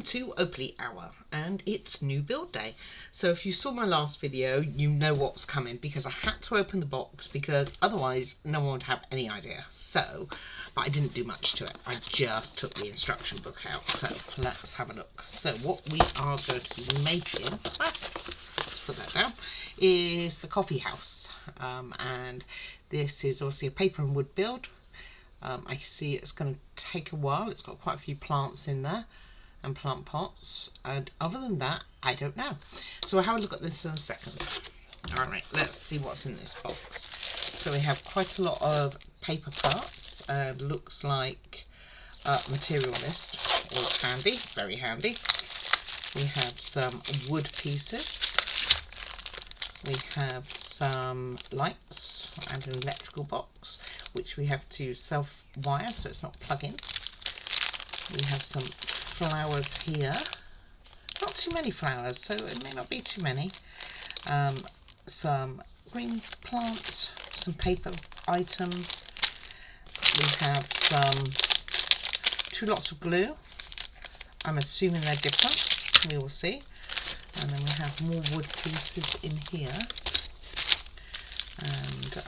welcome to Opally Hour, and it's new build day. So if you saw my last video, you know what's coming, because I had to open the box because otherwise no one would have any idea. So, but I didn't do much to it. I just took the instruction book out. So let's have a look. So what we are going to be making, let's put that down, is the coffee house. And this is obviously a paper and wood build. I can see it's going to take a while. It's got quite a few plants in there and plant pots, and other than that I don't know. So we'll have a look at this in a second. Alright, let's see what's in this box. So we have quite a lot of paper parts, and looks like material list. All handy, very handy. We have some wood pieces. We have some lights and an electrical box, which we have to self-wire so it's not plug-in. We have some flowers here. Not too many flowers, so it may not be too many. Some green plants, some paper items. We have two lots of glue. I'm assuming they're different. We will see. And then we have more wood pieces in here, and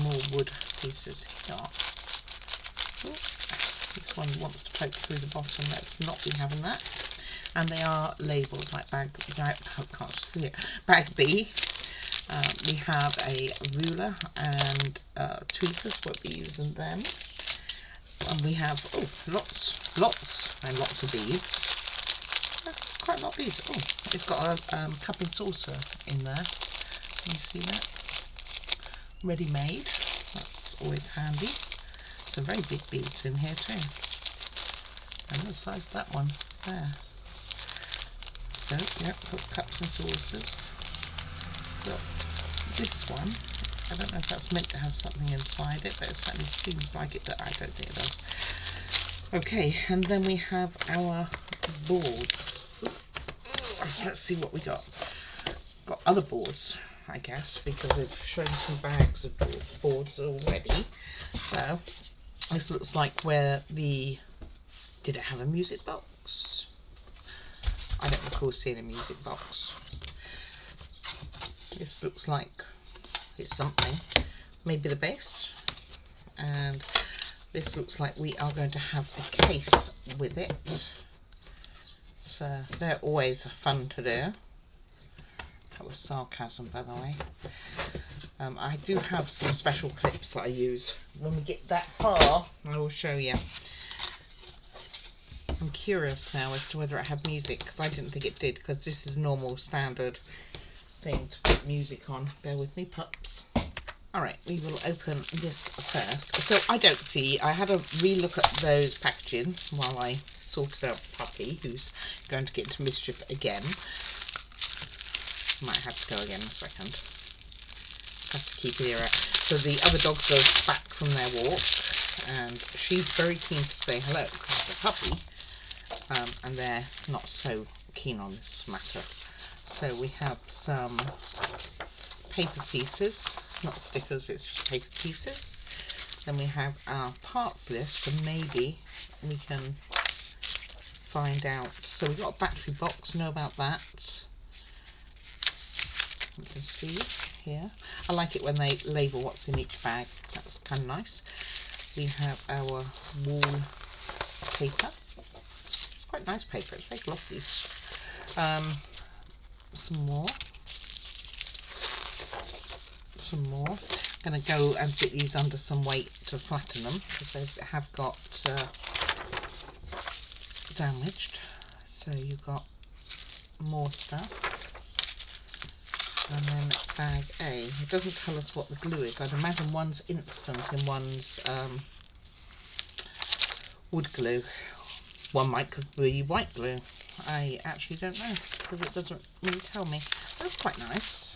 more wood pieces here. Ooh, this one wants to poke through the bottom. Let's not be having that. And they are labelled like bag B. We have a ruler and tweezers. Won't be using them. And we have lots and lots of beads. That's quite a lot of these. Oh, it's got a cup and saucer in there. Can you see that? Ready made. That's always handy. Some very big beads in here too. And the size of that one there. So, yeah, got cups and saucers. Got this one. I don't know if that's meant to have something inside it, but it certainly seems like it, but I don't think it does. Okay, and then we have our boards. So let's see what we got. Got other boards, I guess, because we've shown some bags of boards already. So this looks like where did it have a music box? I don't recall seeing a music box. This looks like it's something. Maybe the base. And this looks like we are going to have a case with it. So they're always fun to do. That was sarcasm, by the way. I do have some special clips that I use. When we get that far, I will show you. I'm curious now as to whether it had music, because I didn't think it did, because this is normal standard thing to put music on. Bear with me, pups. Alright, we will open this first. So I had a re-look at those packaging while I sorted out Puppy, who's going to get into mischief again. Might have to go again in a second. Have to keep her out. So the other dogs are back from their walk, and she's very keen to say hello because it's a puppy, and they're not so keen on this matter. So we have some paper pieces. It's not stickers, it's just paper pieces. Then we have our parts list, so maybe we can find out. So we've got a battery box, know about that. You can see here. I like it when they label what's in each bag. That's kind of nice. We have our wall paper. It's quite nice paper, it's very glossy. Some more. I'm going to go and put these under some weight to flatten them, because they have got damaged. So you've got more stuff. And then bag A. It doesn't tell us what the glue is. I'd imagine one's instant and one's wood glue. One might could be white glue. I actually don't know, because it doesn't really tell me. That's quite nice.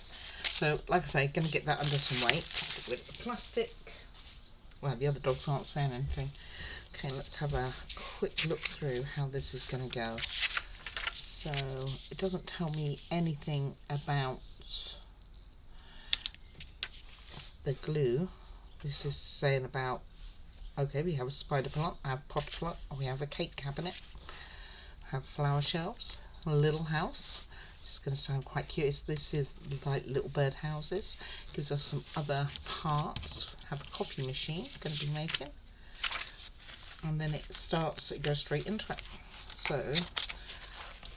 So, like I say, going to get that under some weight. Get rid of the plastic. Well, the other dogs aren't saying anything. Okay, let's have a quick look through how this is going to go. So, it doesn't tell me anything about the glue. This is saying about, okay, we have a spider plant, I have pot plant, we have a cake cabinet, have flower shelves, a little house. This is going to sound quite cute. This is like little bird houses. Gives us some other parts. Have a coffee machine going to be making. And then it goes straight into it. So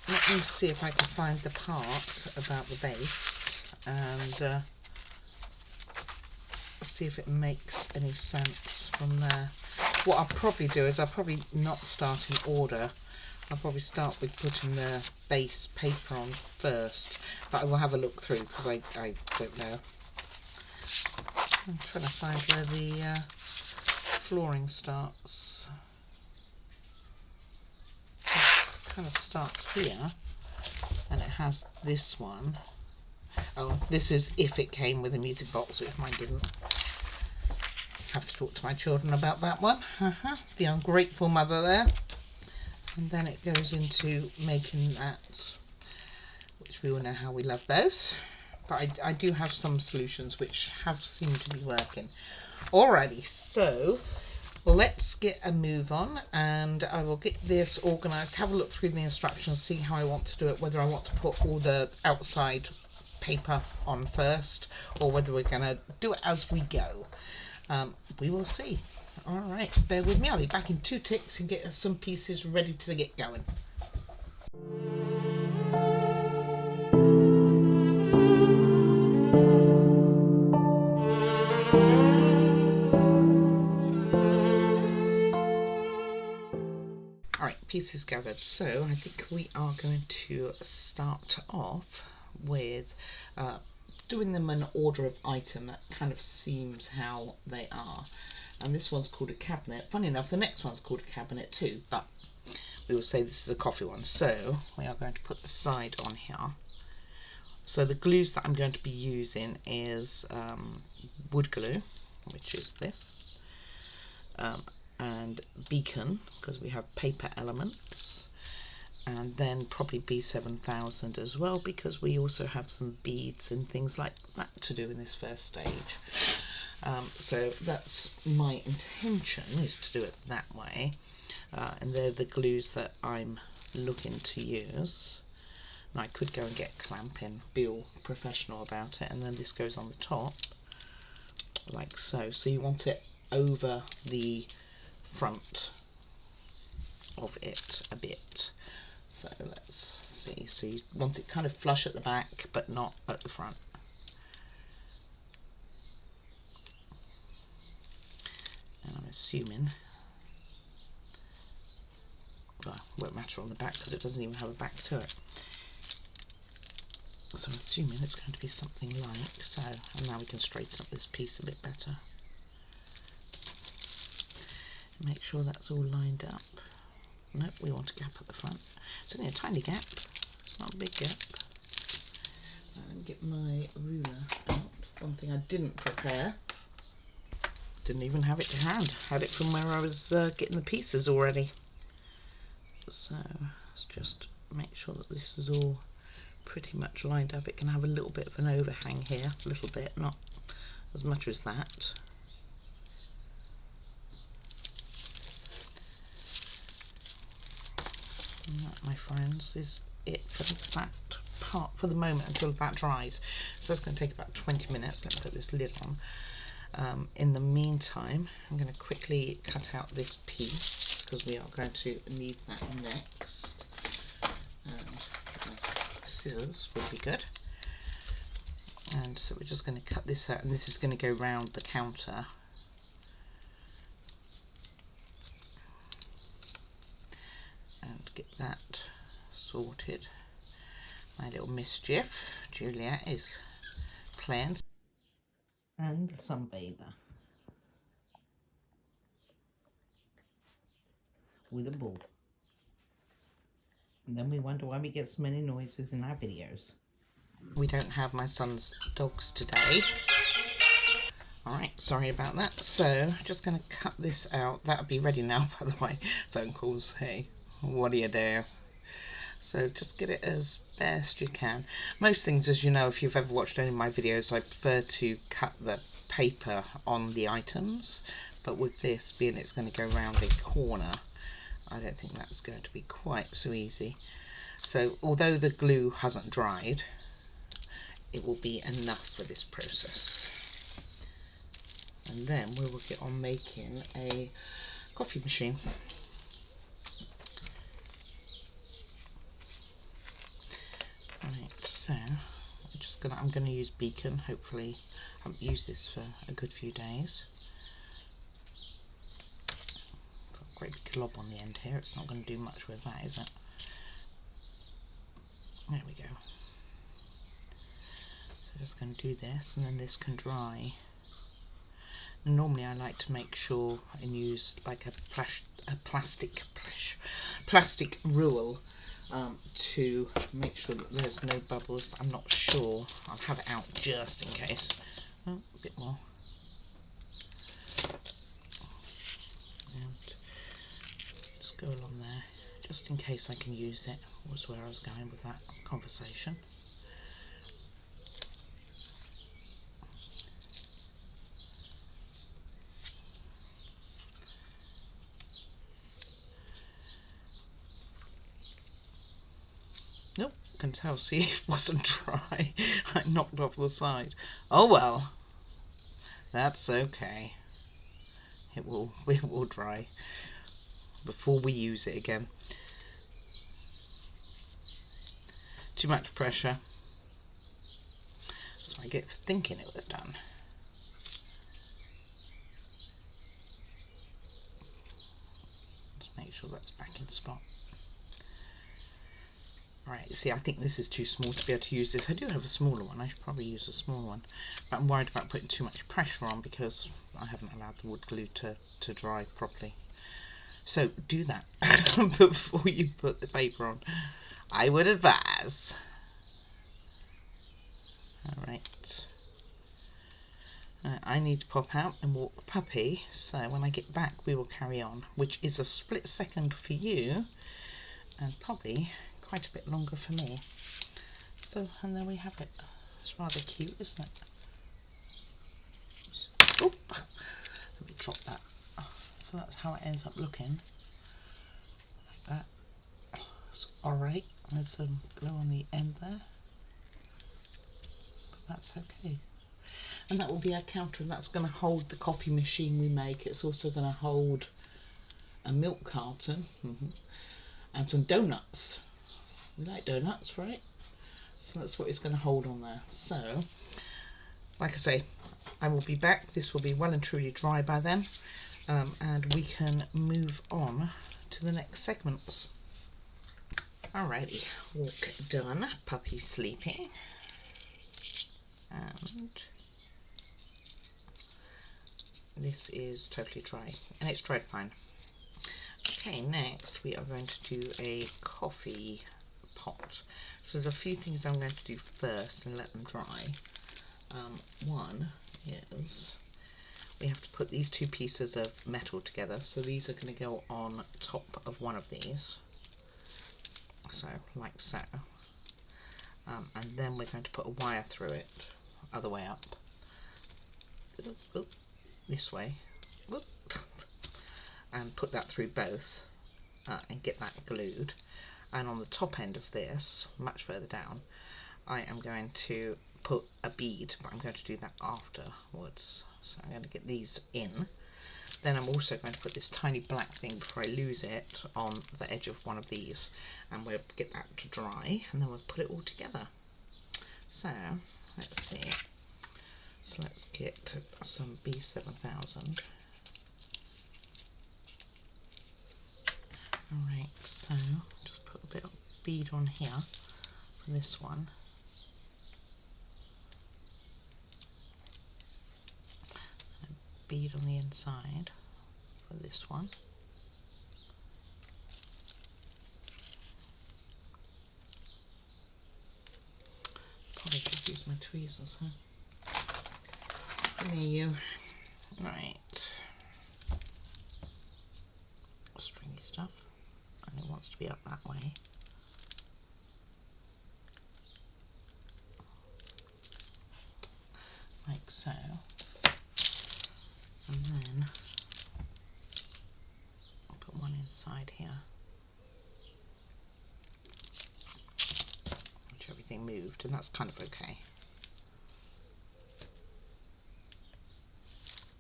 let me see if I can find the parts about the base and see if it makes any sense from there. What I'll probably do is I'll probably not start in order. I'll probably start with putting the base paper on first, but I will have a look through because I don't know. I'm trying to find where the flooring starts. It kind of starts here, and it has this one. Oh, this is if it came with a music box, which mine didn't. Have to talk to my children about that one. The ungrateful mother there. And then it goes into making that, which we all know how we love those. But I do have some solutions which have seemed to be working. Alrighty, so let's get a move on, and I will get this organised, have a look through the instructions, see how I want to do it, whether I want to put all the outside paper on first or whether we're going to do it as we go. We will see. Alright, bear with me, I'll be back in 2 ticks and get some pieces ready to get going. Alright, pieces gathered. So I think we are going to start off with doing them in order of item. That kind of seems how they are. And this one's called a cabinet. Funny enough, the next one's called a cabinet too, but we will say this is a coffee one. So we are going to put the side on here. So the glues that I'm going to be using is wood glue, which is this, and beacon, because we have paper elements, and then probably B7000 as well, because we also have some beads and things like that to do in this first stage. So that's my intention, is to do it that way, and they're the glues that I'm looking to use. And I could go and get clamping, be all professional about it, and then this goes on the top like so. So you want it over the front of it a bit. So let's see, so you want it kind of flush at the back but not at the front. And I'm assuming, well, it won't matter on the back because it doesn't even have a back to it. So I'm assuming it's going to be something like so. And now we can straighten up this piece a bit better. Make sure that's all lined up. Nope, we want a gap at the front. It's only a tiny gap, it's not a big gap. And get my ruler out. One thing I didn't prepare, didn't even have it to hand, had it from where I was getting the pieces already. So let's just make sure that this is all pretty much lined up. It can have a little bit of an overhang here, a little bit, not as much as that. And that, my friends, is it for that part for the moment until that dries. So that's going to take about 20 minutes. Let me put this lid on. In the meantime, I'm going to quickly cut out this piece because we are going to need that next. And scissors would be good. And so we're just going to cut this out, and this is going to go round the counter. And get that sorted. My little mischief, Juliet, is playing. And the sunbather with a ball. And then we wonder why we get so many noises in our videos. We don't have my son's dogs today. Alright, sorry about that. So, just going to cut this out. That'll be ready now, by the way. Phone calls, hey, what do you do? So just get it as best you can. Most things, as you know, if you've ever watched any of my videos, I prefer to cut the paper on the items, but with this being it's going to go round a corner, I don't think that's going to be quite so easy. So although the glue hasn't dried, it will be enough for this process. And then we will get on making a coffee machine. Right, so I'm gonna use beacon. Hopefully I haven't used this for a good few days. Got a great big glob on the end here. It's not going to do much with that, is it? There we go. So just going to do this, and then this can dry. And normally I like to make sure and use like a plastic rule to make sure that there's no bubbles, but I'm not sure. I'll have it out just in case. Oh, a bit more. And just go along there, just in case I can use it, was where I was going with that conversation. Nope, can tell, see, it wasn't dry. I knocked off the side. Oh well, that's okay. It will dry before we use it again. Too much pressure. That's what I get for thinking it was done. Just make sure that's back in spot. Right, see, I think this is too small to be able to use this. I do have a smaller one. I should probably use a smaller one. But I'm worried about putting too much pressure on because I haven't allowed the wood glue to dry properly. So do that before you put the paper on, I would advise. Alright. I need to pop out and walk the puppy, so when I get back we will carry on, which is a split second for you and probably quite a bit longer for me. So, and there we have it. It's rather cute, isn't it? Oh, let me drop that. So that's how it ends up looking. Like that. It's alright. There's some glue on the end there, but that's okay. And that will be our counter, and that's going to hold the coffee machine we make. It's also going to hold a milk carton and some donuts. We like donuts, right? So that's what it's going to hold on there. So, like I say, I will be back. This will be well and truly dry by then, and we can move on to the next segments. Alrighty, walk done. Puppy sleeping, and this is totally dry, and it's dried fine. Okay, next we are going to do a coffee pot. So there's a few things I'm going to do first and let them dry. One is we have to put these two pieces of metal together. So these are going to go on top of one of these. So, like so. And then we're going to put a wire through it, other way up. This way. And put that through both and get that glued. And on the top end of this, much further down, I am going to put a bead, but I'm going to do that afterwards. So I'm going to get these in. Then I'm also going to put this tiny black thing before I lose it on the edge of one of these, and we'll get that to dry, and then we'll put it all together. So let's see. So let's get some B7000. Alright, so just put a bit of bead on here for this one. And a bead on the inside for this one. Probably should use my tweezers, huh? Come here, you. Right. Stringy stuff. And it wants to be up that way. Like so. And then I'll put one inside here. being moved, and that's kind of okay.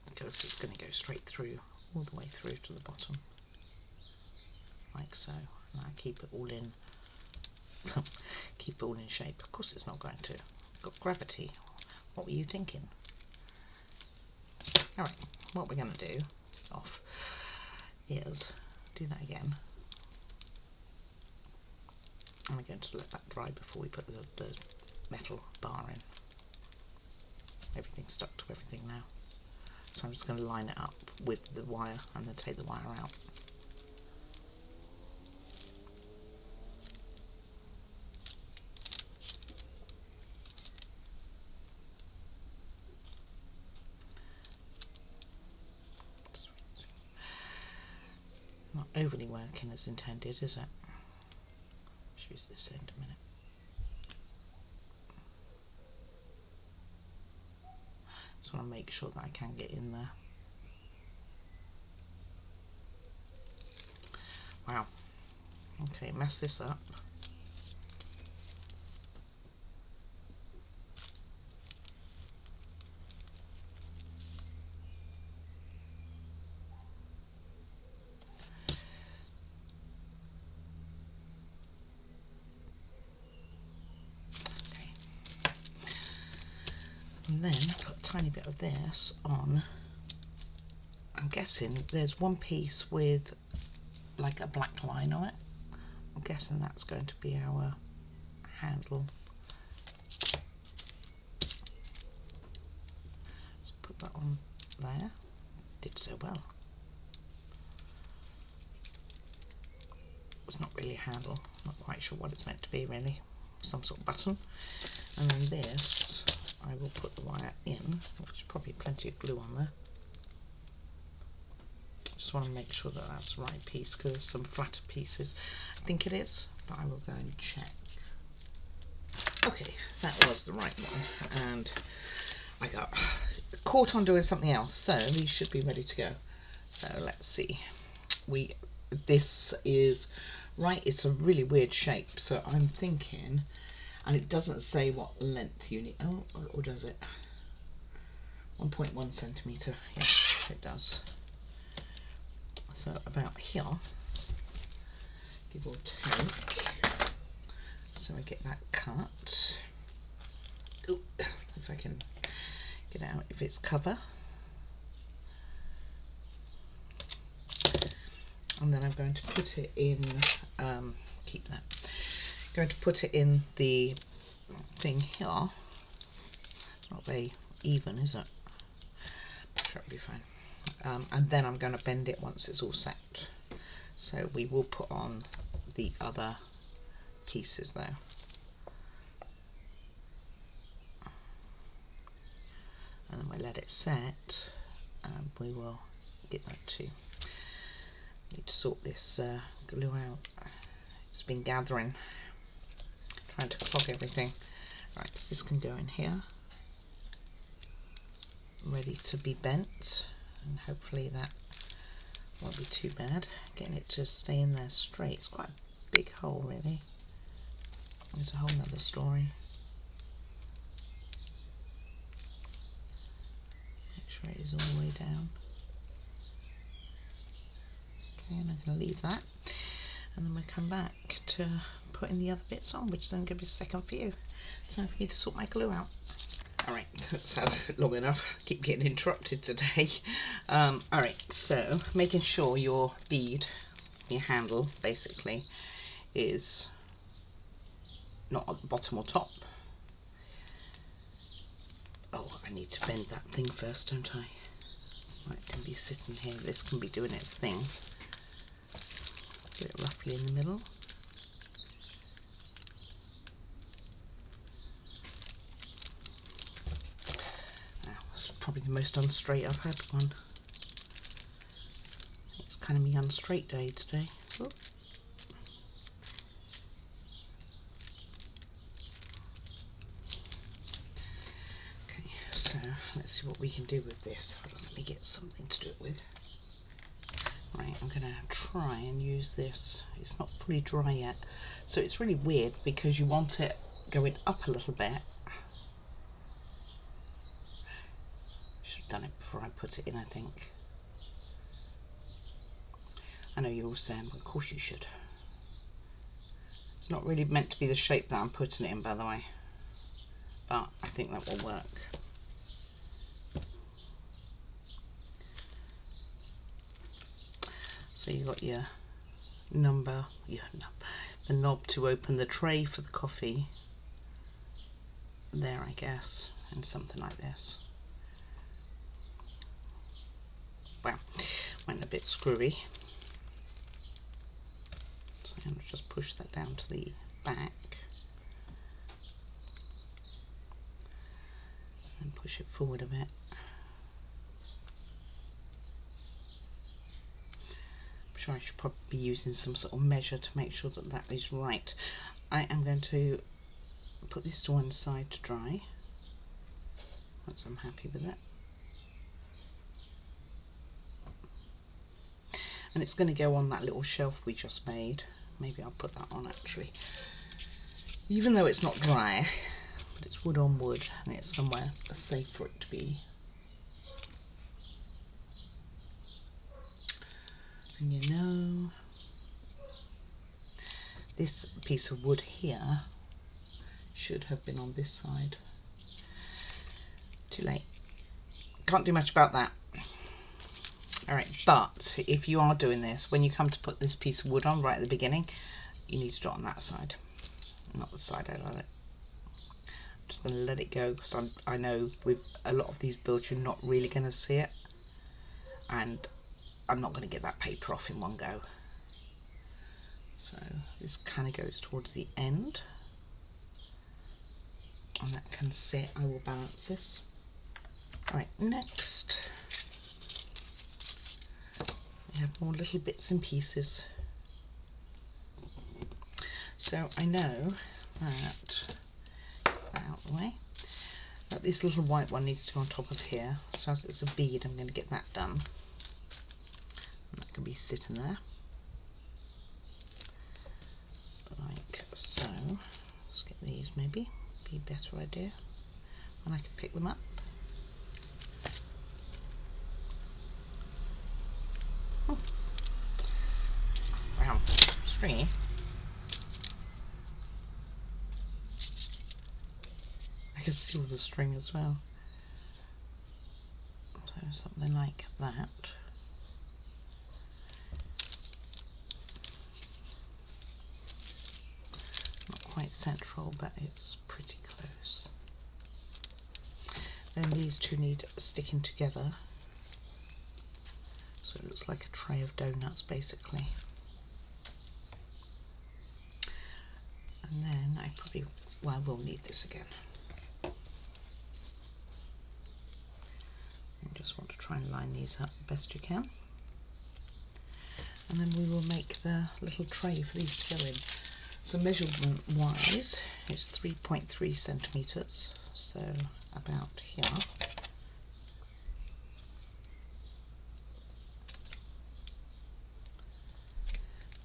Because it's going to go straight through, all the way through to the bottom, like so. And I keep it all in, keep it all in shape. Of course it's not going to. Got gravity. What were you thinking? Alright, what we're going to do off is do that again. And we're going to let that dry before we put the metal bar in. Everything's stuck to everything now. So I'm just going to line it up with the wire and then take the wire out. Not overly working as intended, is it? Let's use this end a minute. Just want to make sure that I can get in there. Wow. Okay, mess this up. And then put a tiny bit of this on. I'm guessing there's one piece with like a black line on it. I'm guessing that's going to be our handle. So put that on there. Did so well. It's not really a handle. Not quite sure what it's meant to be really. Some sort of button. And then this, I will put the wire in, which is probably plenty of glue on there. Just want to make sure that that's the right piece, because there's some flatter pieces. I think it is, but I will go and check. Okay, that was the right one, and I got caught on doing something else, so these should be ready to go. So let's see. This is right. It's a really weird shape, so I'm thinking, and it doesn't say what length you need. Oh, or does it? 1.1 centimetre. Yes, it does. So about here, give or take. So I get that cut. Ooh, if I can get out if it's cover. And then I'm going to put it in, keep that. Going to put it in the thing here. It's not very even, is it? I'm sure it'll be fine. And then I'm going to bend it once it's all set. So we will put on the other pieces there. And then we let it set, and we will get that too. Need to sort this glue out. It's been gathering, trying to clog everything. Right, so this can go in here, ready to be bent, and hopefully that won't be too bad. Getting it to stay in there straight. It's quite a big hole really. There's a whole nother story. Make sure it is all the way down. Okay, and I'm going to leave that, and then we'll come back to putting the other bits on, which is then going to be a second view. Time for me to sort my glue out. Alright, that's had long enough. Keep getting interrupted today. Alright, so making sure your bead, your handle basically, is not at the bottom or top. Oh, I need to bend that thing first, don't I? Right, it can be sitting here, this can be doing its thing. Get it roughly in the middle. That's probably the most unstraight I've had one. It's kind of me unstraight day today. Ooh. Okay, so let's see what we can do with this. Hold on, let me get something to do it with. Right, I'm going to try and use this. It's not fully dry yet, so it's really weird because you want it going up a little bit. Should have done it before I put it in, I think. I know you're all saying, well, of course you should. It's not really meant to be the shape that I'm putting it in, by the way, but I think that will work. So you've got your the knob to open the tray for the coffee there, I guess, and something like this. Wow, went a bit screwy. So I'm going to just push that down to the back and push it forward a bit. I'm sure I should probably be using some sort of measure to make sure that that is right. I am going to put this to one side to dry once I'm happy with it. And it's going to go on that little shelf we just made. Maybe I'll put that on actually. Even though it's not dry, but it's wood on wood and it's somewhere safe for it to be. And you know, this piece of wood here should have been on this side. Too late. Can't do much about that. Alright, but if you are doing this, when you come to put this piece of wood on right at the beginning, you need to do it on that side, not the side out of it. I'm just going to let it go because I know with a lot of these builds you're not really going to see it, and I'm not going to get that paper off in one go. So this kind of goes towards the end, and that can sit. I will balance this. Right, next we have more little bits and pieces. So I know that, out of the way, that this little white one needs to go on top of here. So as it's a bead, I'm going to get that done. And that can be sitting there, like so. Let's get these, maybe be a better idea when I can pick them up. Oh. Wow, stringy. I can see all the string as well. So something like that. Not quite central, but it's pretty close. Then these two need sticking together. So it looks like a tray of donuts basically. And then I probably, well, I will need this again. I just want to try and line these up the best you can. And then we will make the little tray for these to go in. So measurement wise, it's 3.3 centimetres, so about here.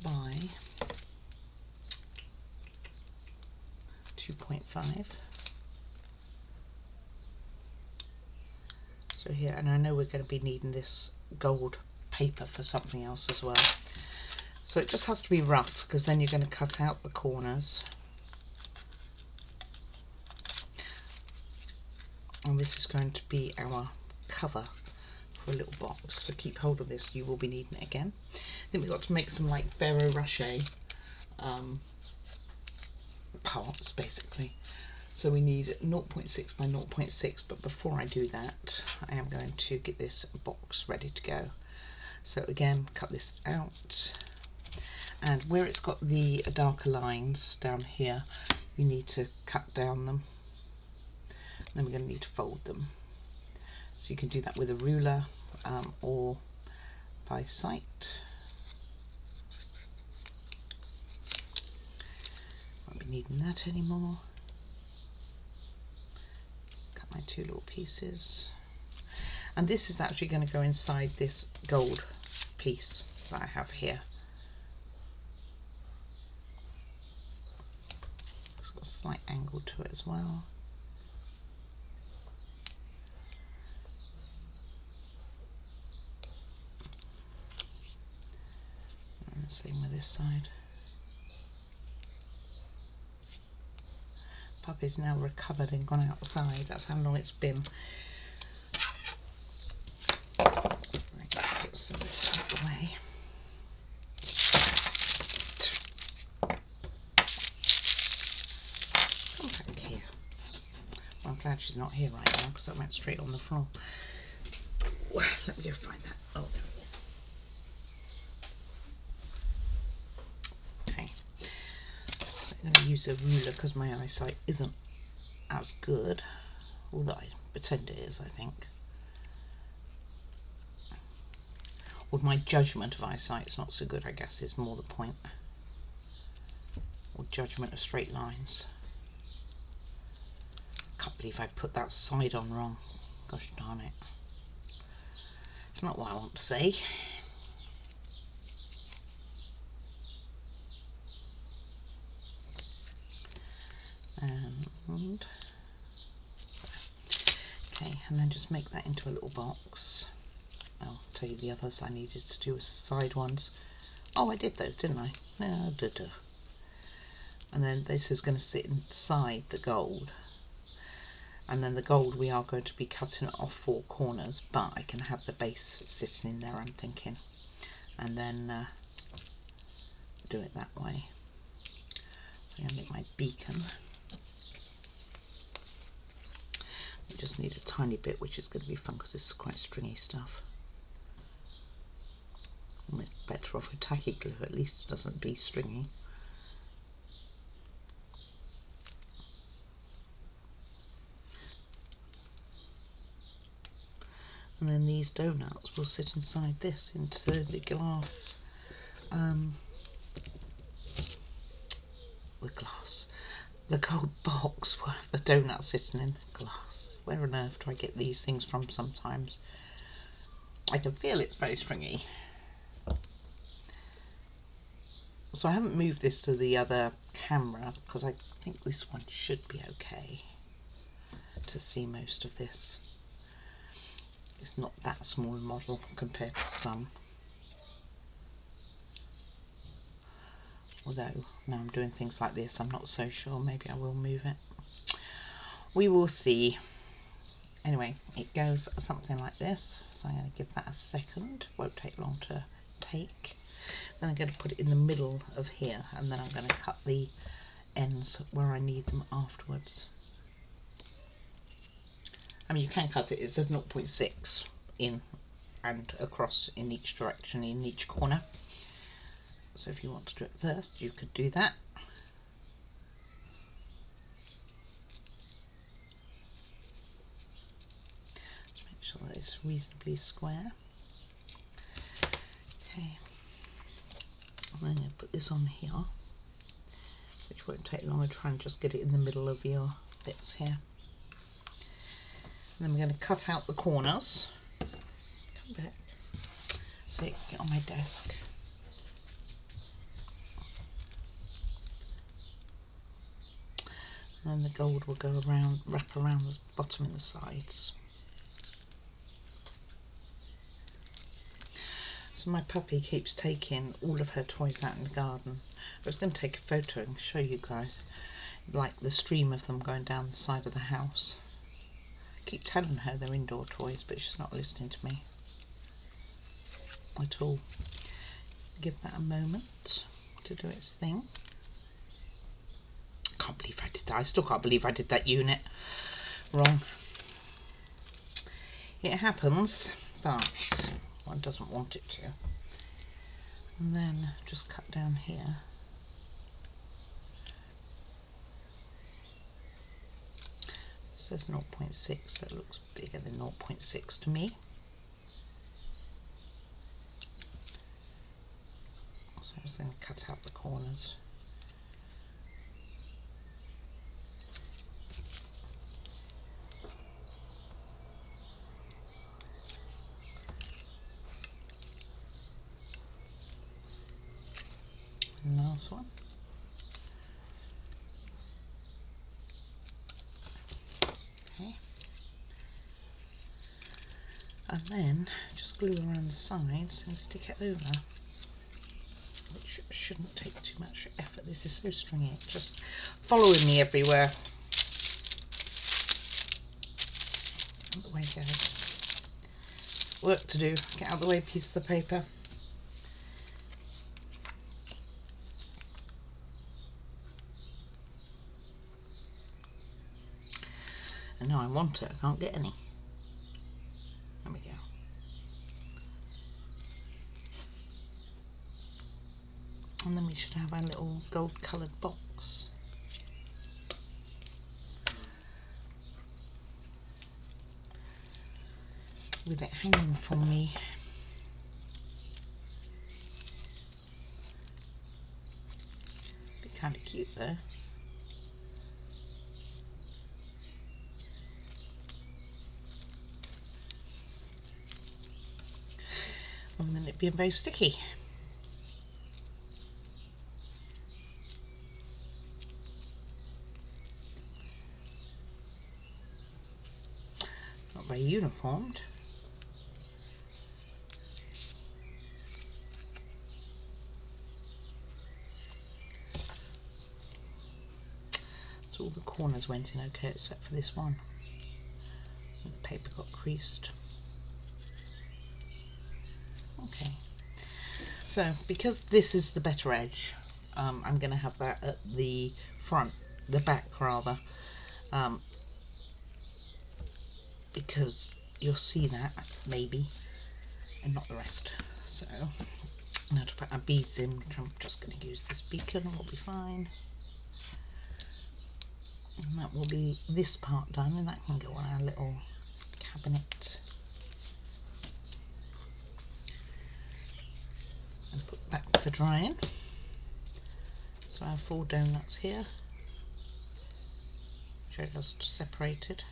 By 2.5. So here, and I know we're going to be needing this gold paper for something else as well. So it just has to be rough because then you're going to cut out the corners. And this is going to be our cover for a little box, so keep hold of this, you will be needing it again. Then we've got to make some like Ferrero Rocher parts basically. So we need 0.6 by 0.6, but before I do that I am going to get this box ready to go. So again, cut this out, and where it's got the darker lines down here, you need to cut down them. Then we're going to need to fold them. So you can do that with a ruler or by sight. Won't be needing that anymore. Cut my two little pieces. And this is actually going to go inside this gold piece that I have here. It's got slight angle to it as well. And the same with this side. Puppy's now recovered and gone outside. That's how long it's been. Right, get some of this out of the way. Come back here. Well, I'm glad she's not here right now because that went straight on the floor. Well, let me go find that. Oh, there it is. Okay. So I'm going to use a ruler because my eyesight isn't as good. Although I pretend it is, I think. Or my judgment of eyesight is not so good, I guess, is more the point. Or judgment of straight lines. Can't believe I put that side on wrong. Gosh darn it. It's not what I want to say. And okay, and then just make that into a little box. I'll tell you the others I needed to do with the side ones. Oh, I did those, didn't I? No, duh. And then this is going to sit inside the gold. And then the gold we are going to be cutting it off 4 corners, but I can have the base sitting in there, I'm thinking. And then do it that way. So I'm going to make my beacon. I just need a tiny bit, which is going to be fun because this is quite stringy stuff. Almost better off with tacky glue, at least it doesn't be stringy. And then these donuts will sit inside this, into the glass, the gold box where the donuts sitting in glass. Where on earth do I get these things from sometimes? I can feel it's very stringy. So I haven't moved this to the other camera because I think this one should be okay to see most of this. It's not that small a model compared to some. Although now I'm doing things like this, I'm not so sure. Maybe I will move it. We will see. Anyway, it goes something like this. So I'm going to give that a second. Won't take long to take. Then I'm going to put it in the middle of here, and then I'm going to cut the ends where I need them afterwards. I mean, you can cut it. It says 0.6 in and across in each direction in each corner. So if you want to do it first, you could do that. Just make sure that it's reasonably square. Okay. I'm going to put this on here, which won't take long. I'll try and just get it in the middle of your bits here. And then we're going to cut out the corners. Come back. So get on my desk. And then the gold will go around, wrap around the bottom and the sides. So my puppy keeps taking all of her toys out in the garden. I was going to take a photo and show you guys, like the stream of them going down the side of the house. I keep telling her they're indoor toys, but she's not listening to me at all. Give that a moment to do its thing. I can't believe I did that. I still can't believe I did that unit wrong. It happens, but one doesn't want it to. And then just cut down here. It says 0.6, so it looks bigger than 0.6 to me. So I'm just going to cut out the corners. And last one. and then just glue around the sides and stick it over, which shouldn't take too much effort. This is so stringy, just following me everywhere. Out the way, guys. Work to do. Get out of the way, piece of paper. And now I want it, I can't get any. There we go. And then we should have our little gold coloured box. With it hanging from me. Be kind of cute though. And then it'd be very sticky. Not very uniformed. So all the corners went in okay except for this one. The paper got creased. Okay, so because this is the better edge, I'm going to have that at the front, the back rather, because you'll see that maybe and not the rest. So I'm going to put our beads in, which I'm just going to use this beacon and we'll be fine. And that will be this part done, and that can go on our little cabinet. And put back for drying. So our 4 donuts here, which I just separated.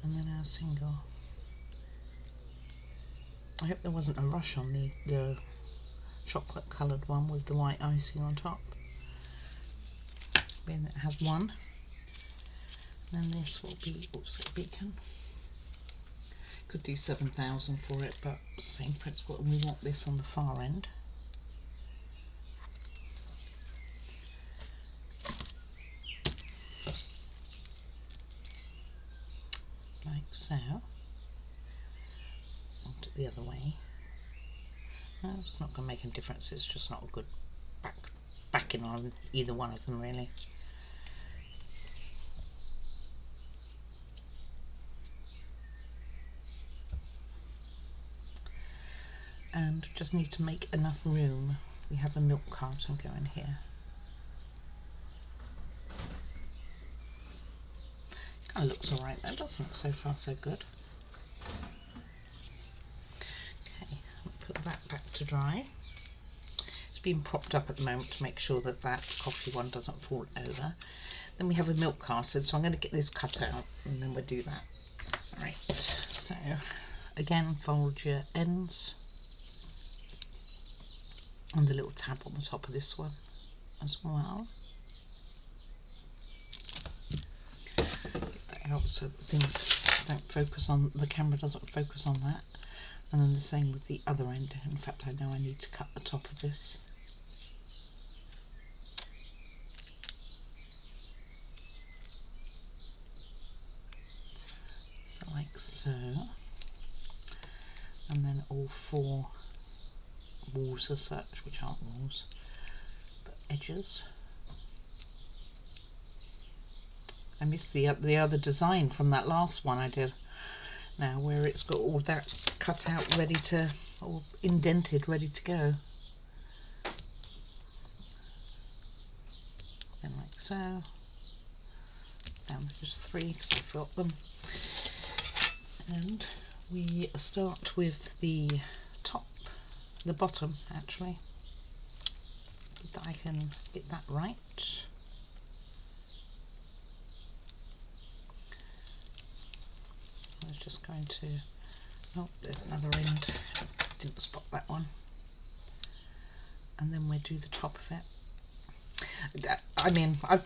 And then our single. I hope there wasn't a rush on the chocolate coloured one with the white icing on top. Being that it has one. And then this will be also a beacon. Could do 7,000 for it, but same principle, and we want this on the far end. Like so. I'll do it the other way. No, it's not going to make any difference, it's just not a good backing on either one of them really. And just need to make enough room. We have a milk carton going here. Kind of looks alright though, doesn't it? So far so good. Okay, I'll put that back to dry. It's being propped up at the moment to make sure that that coffee one doesn't fall over. Then we have a milk carton, so I'm going to get this cut out and then we'll do that. Right, so again fold your ends. And the little tab on the top of this one as well. Get that out so that things don't focus on, the camera doesn't focus on that. And then the same with the other end. In fact, I know I need to cut the top of this. So like so. And then all 4 walls as such, which aren't walls but edges. I missed the other design from that last one I did now, where it's got all that cut out ready to, or indented ready to go. Then like so, down just 3 because I filled them, and we start with the top, the bottom actually, that I can get that right. I was just going to, oh there's another end, didn't spot that one. And then we do the top of it. I mean, I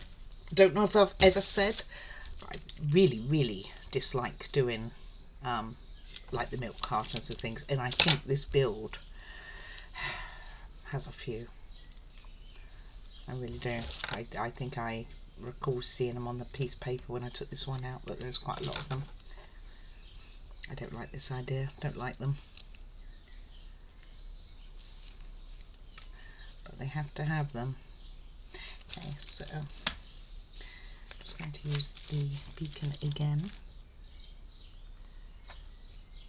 don't know if I've ever said I really dislike doing like the milk cartons and things, and I think this build has a few. I really do. I think I recall seeing them on the piece of paper when I took this one out, but there's quite a lot of them. I don't like this idea, don't like them. But they have to have them. Okay, so I'm just going to use the beacon again.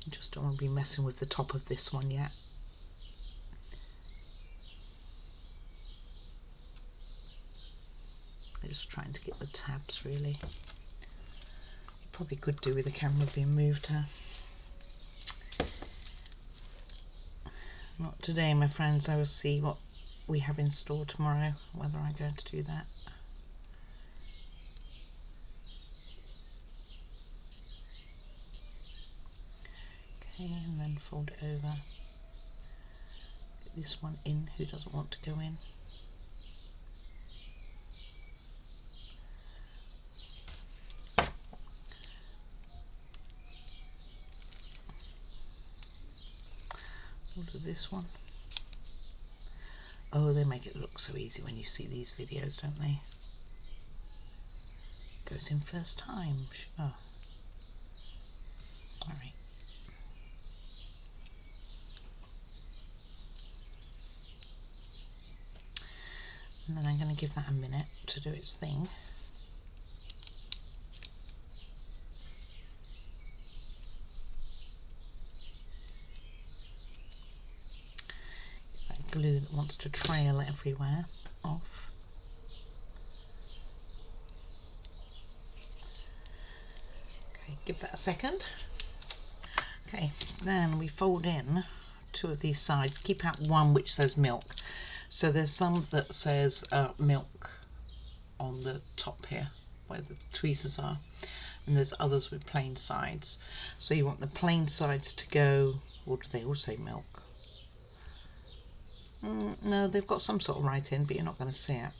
I just don't want to be messing with the top of this one yet. I'm just trying to get the tabs really. Probably could do with the camera being moved here. Not today, my friends. I will see what we have in store tomorrow, whether I'm going to do that. Okay, and then fold it over. Get this one in, who doesn't want to go in. What does this one? Oh, they make it look so easy when you see these videos, don't they? Goes in first time, sure. Alright. And then I'm going to give that a minute to do its thing. Glue that wants to trail everywhere off. Okay, give that a second. Okay, then we fold in two of these sides. Keep out one which says milk. So there's some that says milk on the top here where the tweezers are, and there's others with plain sides. So you want the plain sides to go, or do they all say milk? No, they've got some sort of writing, but you're not going to see it.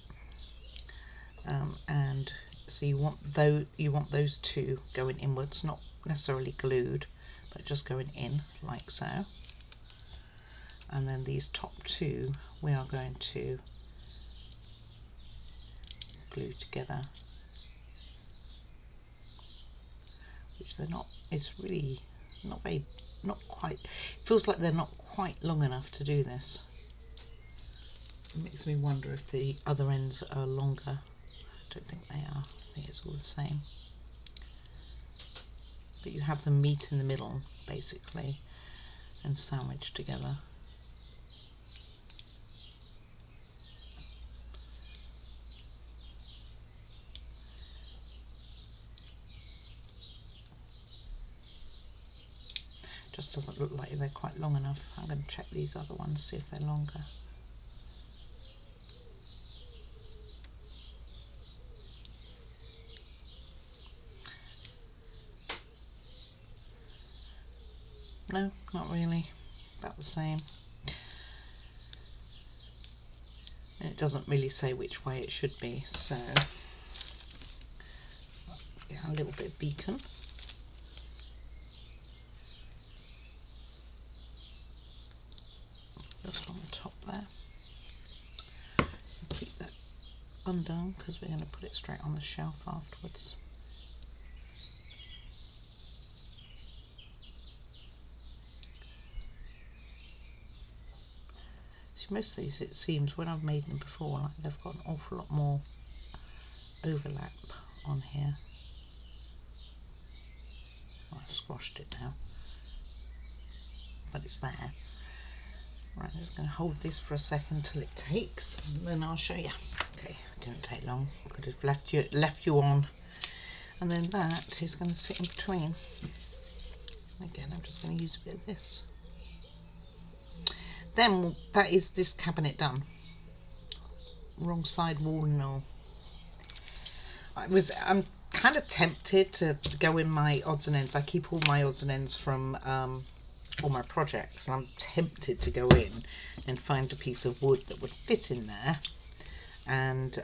And so you want those two going inwards, not necessarily glued, but just going in like so. And then these top two we are going to glue together, which they're not. It's really not quite. It feels like they're not quite long enough to do this. It makes me wonder if the other ends are longer. I don't think they are. I think it's all the same. But you have them meet in the middle, basically, and sandwich together. Just doesn't look like they're quite long enough. I'm going to check these other ones, see if they're longer. No, not really. About the same. And it doesn't really say which way it should be, so yeah, a little bit of beacon. Just on the top there. Keep that undone because we're going to put it straight on the shelf afterwards. Most of these, it seems, when I've made them before, like they've got an awful lot more overlap on here. Well, I've squashed it now, but it's there. Right, I'm just going to hold this for a second till it takes, and then I'll show you. Okay, it didn't take long. Could have left you on, and then that is going to sit in between. Again, I'm just going to use a bit of this. Then that is this cabinet done. Wrong side wall and all. I'm kind of tempted to go in my odds and ends. I keep all my odds and ends from all my projects, and I'm tempted to go in and find a piece of wood that would fit in there, and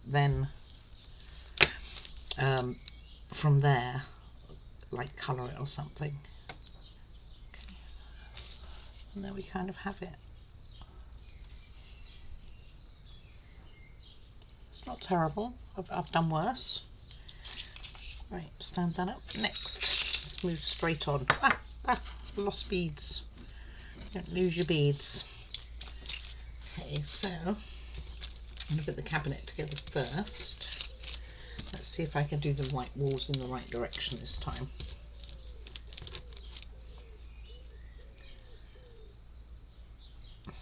then from there, like colour it or something. Okay. And there we kind of have it. It's not terrible. I've done worse. Right, stand that up. Next, let's move straight on. Lost beads. Don't lose your beads. Okay, so I'm going to put the cabinet together first. Let's see if I can do the white walls in the right direction this time.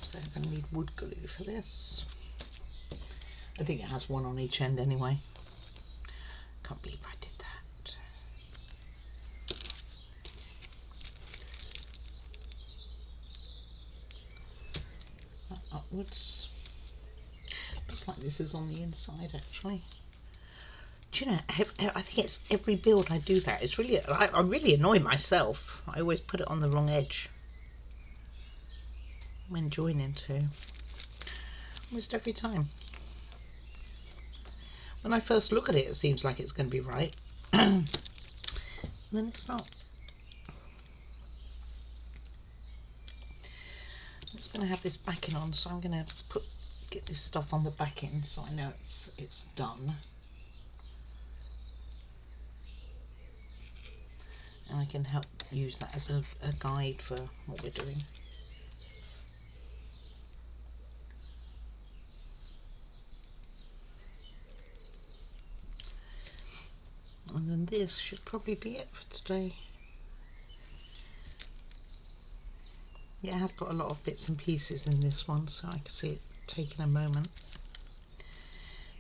So I'm going to need wood glue for this. I think it has one on each end anyway. Can't believe I did that. Upwards. Looks like this is on the inside actually. Do you know, I think it's every build I do that. It's really, I really annoy myself. I always put it on the wrong edge when joining too. Almost every time. When I first look at it, it seems like it's going to be right. And then it's not. I'm just going to have this backing on, so I'm going to get this stuff on the backing so I know it's done. And I can help use that as a guide for what we're doing. And then this should probably be it for today. Yeah, it has got a lot of bits and pieces in this one, so I can see it taking a moment.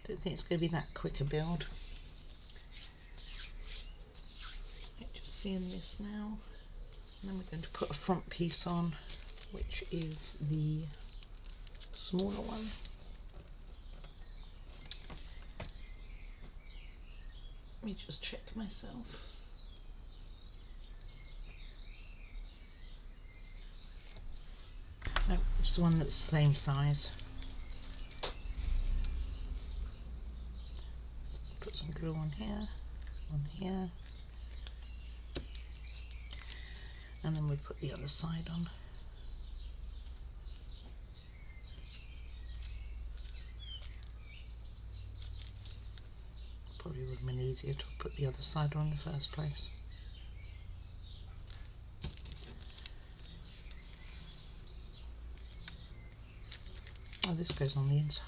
Don't think it's going to be that quick a build. Just seeing this now. And then we're going to put a front piece on, which is the smaller one. Let me just check myself. No, it's the one that's the same size. So put some glue on here, and then we put the other side on. Probably would have been easier to put the other side on in the first place. Oh, this goes on the inside.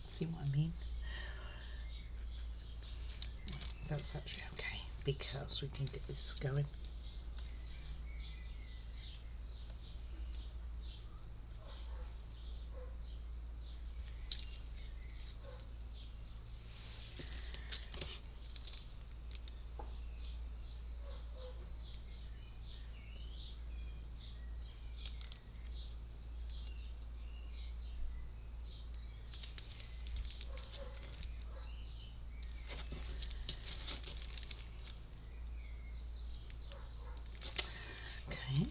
See what I mean? That's actually okay because we can get this going. Okay.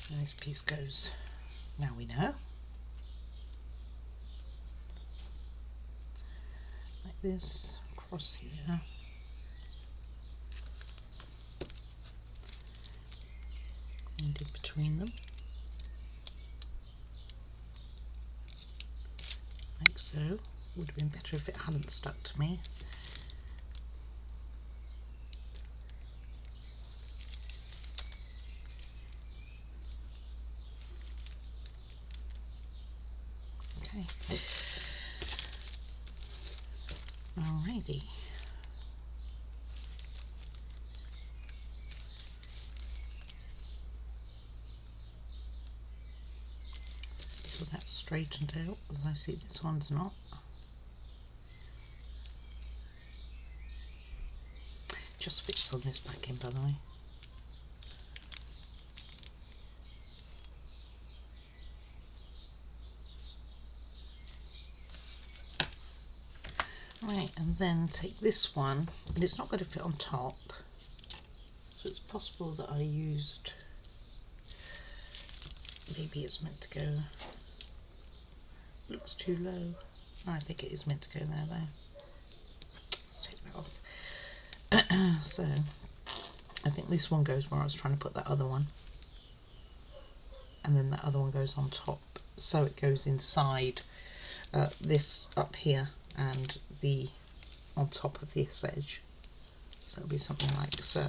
And this piece goes, now we know, like this, across here. And in between them. Like so. Would have been better if it hadn't stuck to me. Okay. Alrighty. So that's straightened out, as I see this one's not. Just fits on this backing, by the way. Right, and then take this one, and it's not going to fit on top, so it's possible that I used Maybe it's meant to go, looks too low. I think it is meant to go there though. Let's take that off. So I think this one goes where I was trying to put that other one, and then that other one goes on top, so it goes inside this up here and the on top of this edge. So it'll be something like so.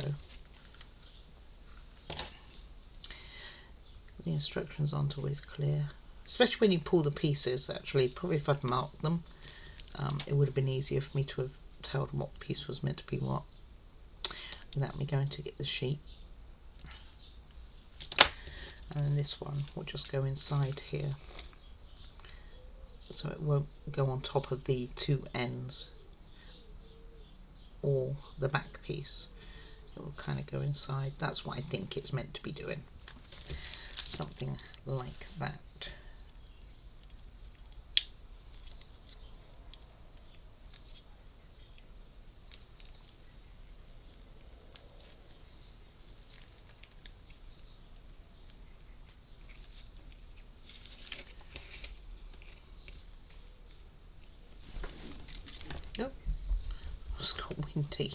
The instructions aren't always clear, especially when you pull the pieces. Actually, probably if I'd marked them, it would have been easier for me to have told what piece was meant to be what, without me going to get the sheet. And then this one will just go inside here, so it won't go on top of the two ends or the back piece. It will kind of go inside. That's what I think it's meant to be doing. Something like that. Nope. It's got windy.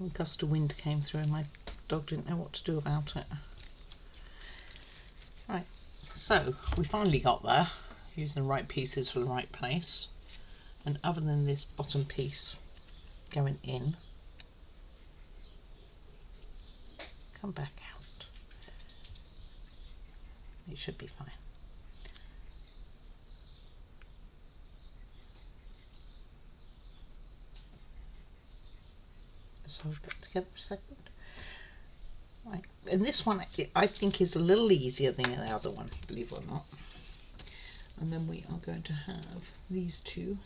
A gust of wind came through and my dog didn't know what to do about it. Right, so we finally got there, using the right pieces for the right place. And other than this bottom piece going in, come back out. It should be fine. Let's hold that together for a second. Right, and this one I think is a little easier than the other one, believe it or not. And then we are going to have these two,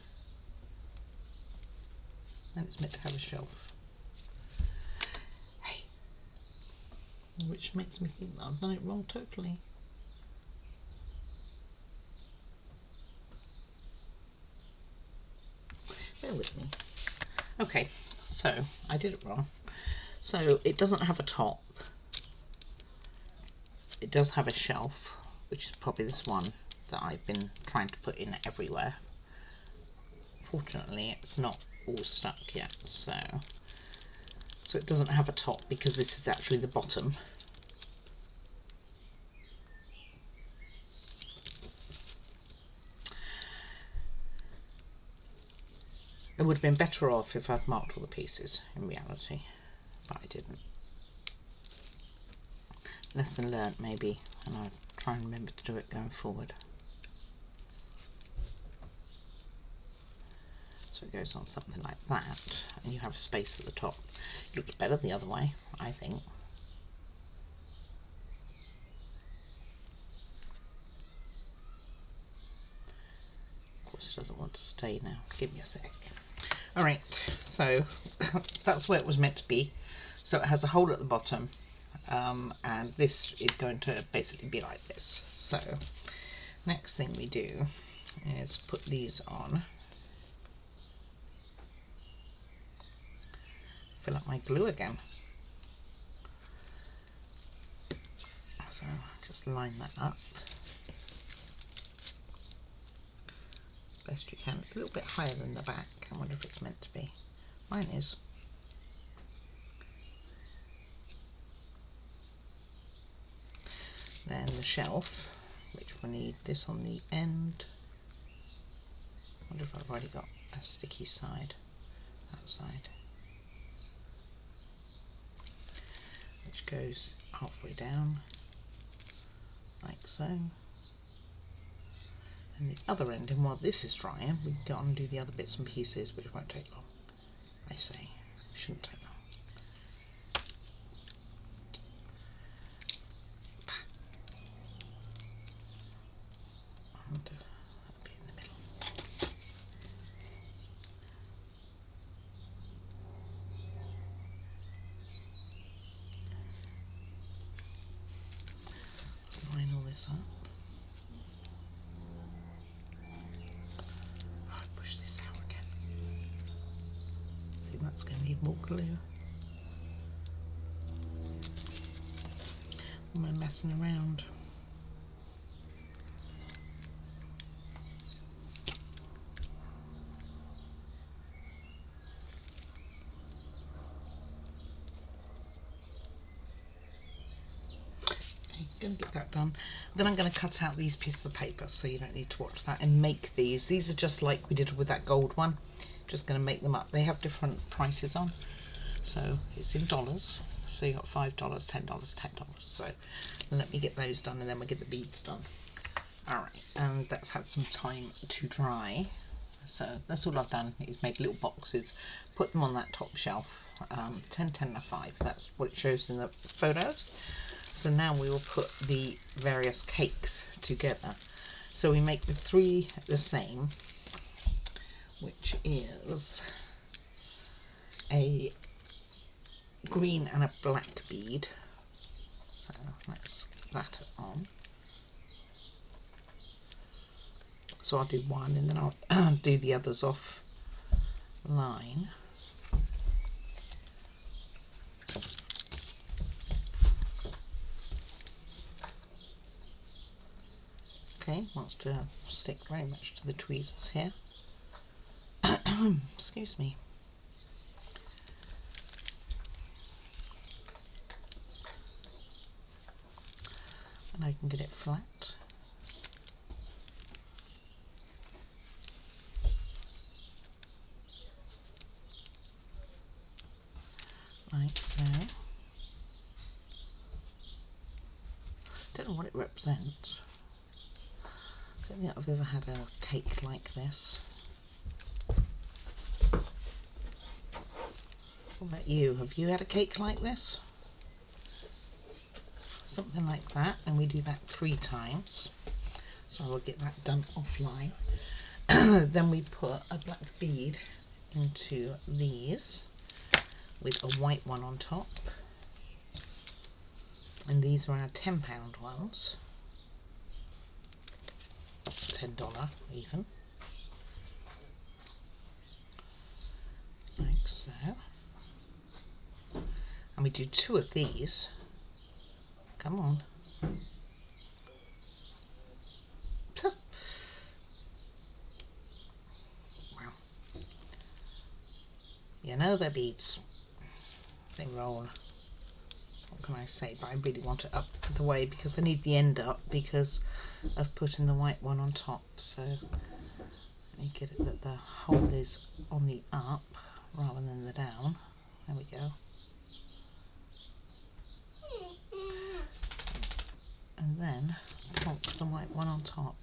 and it's meant to have a shelf. Hey, which makes me think that I've done it wrong totally. Bear with me. Okay, so I did it wrong. So it doesn't have a top. It does have a shelf, which is probably this one that I've been trying to put in everywhere. Fortunately, it's not all stuck yet, so it doesn't have a top because this is actually the bottom. It would have been better off if I'd marked all the pieces in reality, but I didn't. Lesson learnt maybe, and I'll try and remember to do it going forward. So it goes on something like that, and you have a space at the top. It looks better the other way, I think. Of course it doesn't want to stay now. Give me a sec. Alright, so that's where it was meant to be. So it has a hole at the bottom, and this is going to basically be like this. So next thing we do is put these on. Fill up my glue again. So just line that up as best you can. It's a little bit higher than the back. I wonder if it's meant to be. Mine is. Then the shelf, which we need this on the end. I wonder if I've already got a sticky side, that side, which goes halfway down, like so. And the other end, and while this is drying, we can go on and do the other bits and pieces, which won't take long. I say, shouldn't take long. And that'll be in the middle. Let's line all this up. That's going to need more glue. Am I messing around? Going to get that done. Then I'm going to cut out these pieces of paper so you don't need to watch that, and make these. These are just like we did with that gold one. Just going to make them up. They have different prices on, so it's in dollars. So you got $5, $10, $10. So let me get those done, and then we'll get the beads done. All right, and that's had some time to dry. So that's all I've done is make little boxes, put them on that top shelf. 10, 10 and a 5. That's what it shows in the photos. So now we will put the various cakes together. So we make the 3 the same, which is a green and a black bead. So let's get that on. So I'll do one and then I'll do the others off line. Okay, wants to stick very much to the tweezers here. Excuse me. And I can get it flat. Like so. Don't know what it represents. I don't think I've ever had a cake like this. What about you? Have you had a cake like this? Something like that, and we do that 3 times. So I will get that done offline. Then we put a black bead into these with a white one on top. And these are our £10 ones. $10 even. Like so. And we do 2 of these. Come on. Wow. You know the beads. They roll. What can I say? But I really want it up the way because I need the end up because of putting the white one on top. So let me get it that the hole is on the up rather than the down. There we go. And then plonk the white one on top.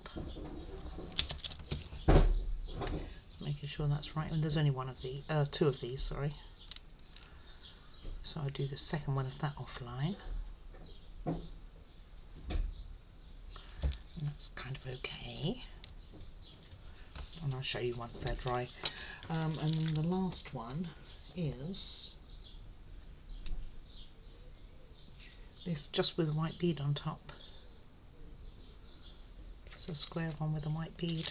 Just making sure that's right. And there's only 2 of these, sorry. So I'll do the second one of that offline. And that's kind of okay. And I'll show you once they're dry. And then the last one is this, just with a white bead on top. It's a square one with a white bead.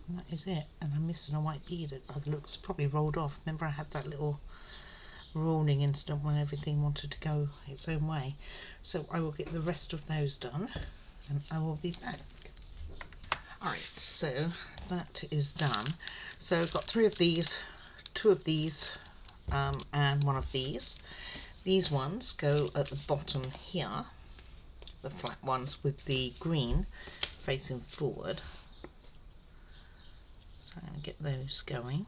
And that is it. And I'm missing a white bead by the looks. Probably rolled off. Remember I had that little rolling incident when everything wanted to go its own way. So I will get the rest of those done and I will be back. Alright, so that is done. So I've got 3 of these, 2 of these, and 1 of these. These ones go at the bottom here, the flat ones with the green facing forward. So I'm going to get those going.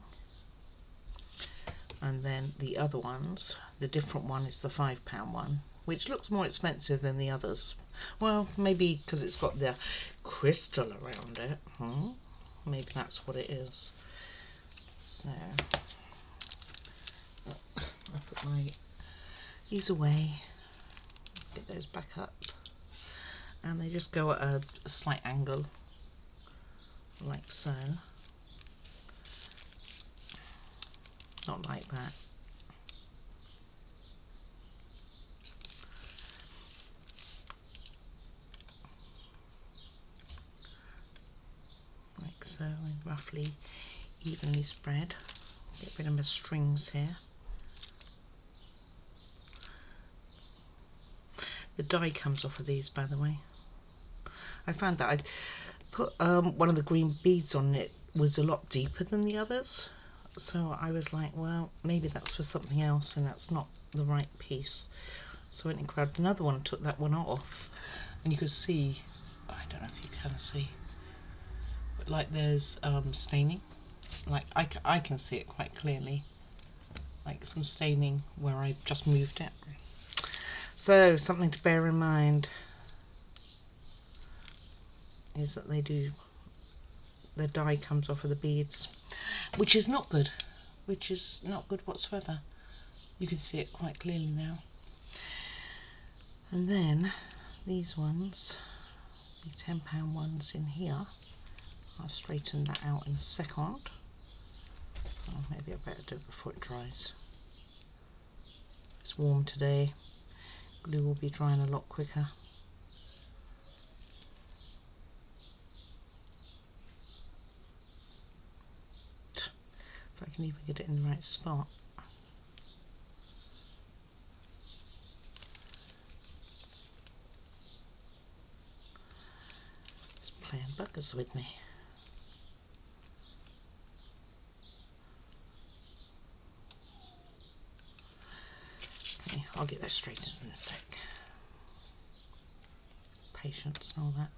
And then the other ones, the different one is the £5 one, which looks more expensive than the others. Well, maybe because it's got the crystal around it. Maybe that's what it is. So I'll put these away. Let's get those back up. And they just go at a slight angle, like so. Not like that. Like so, and roughly evenly spread. Get rid of my strings here. The dye comes off of these, by the way. I found that I'd put one of the green beads on it was a lot deeper than the others, so I was like, well, maybe that's for something else and that's not the right piece. So I went and grabbed another one and took that one off, and you can see, I don't know if you can see, but like there's staining, like I can see it quite clearly, like some staining where I just moved it. So something to bear in mind is that the dye comes off of the beads, which is not good, whatsoever. You can see it quite clearly now. And then these ones, the £10 ones in here, I'll straighten that out in a second. Oh, maybe I better do it before it dries. It's warm today, glue will be drying a lot quicker. If I can even get it in the right spot. It's playing buggers with me. Okay, I'll get that straightened in a sec. Patience and all that.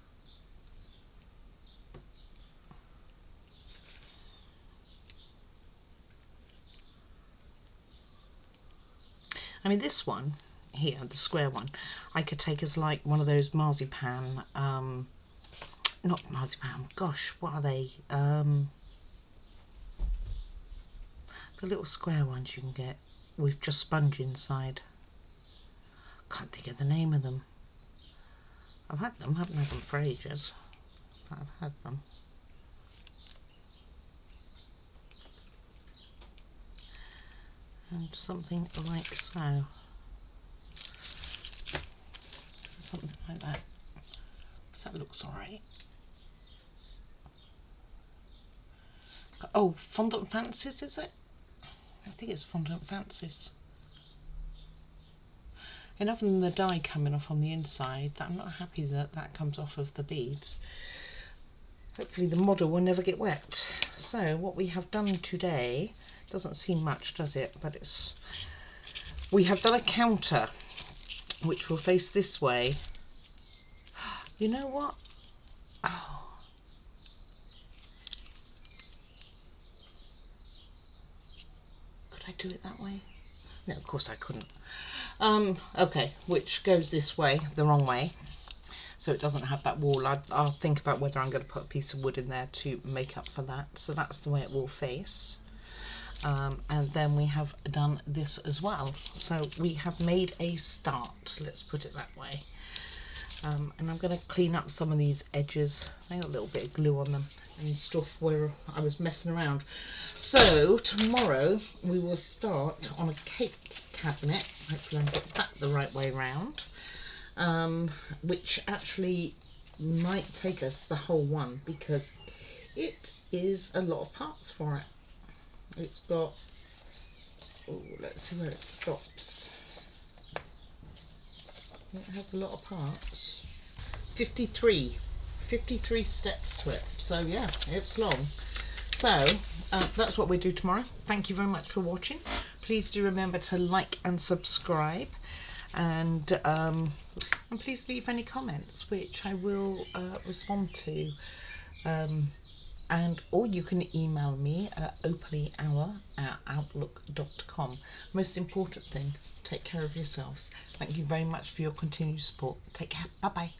I mean, this one here, the square one, I could take as like one of those marzipan, not marzipan, gosh, what are they? The little square ones you can get with just sponge inside. Can't think of the name of them. I've had them, haven't had them for ages, but I've had them. And something like so. Something like that. So that looks alright. Oh, Fondant Fancies, is it? I think it's Fondant Fancies. And other than the dye coming off on the inside, I'm not happy that that comes off of the beads. Hopefully the model will never get wet. So what we have done today, doesn't seem much, does it? But we have done a counter which will face this way. You know what? Oh. Could I do it that way? No, of course I couldn't. Okay, which goes this way, the wrong way, so it doesn't have that wall. I'll think about whether I'm going to put a piece of wood in there to make up for that. So that's the way it will face. And then we have done this as well. So we have made a start, let's put it that way. And I'm going to clean up some of these edges. I got a little bit of glue on them and stuff where I was messing around. So tomorrow we will start on a cake cabinet. Hopefully I've got that the right way round, which actually might take us the whole one because it is a lot of parts for it. It's got, oh, let's see where it stops. It has a lot of parts. 53 steps to it. So yeah, it's long. So that's what we do tomorrow. Thank you very much for watching. Please do remember to like and subscribe, and please leave any comments which I will respond to. Or you can email me at opallyhour@outlook.com. Most important thing, take care of yourselves. Thank you very much for your continued support. Take care. Bye bye.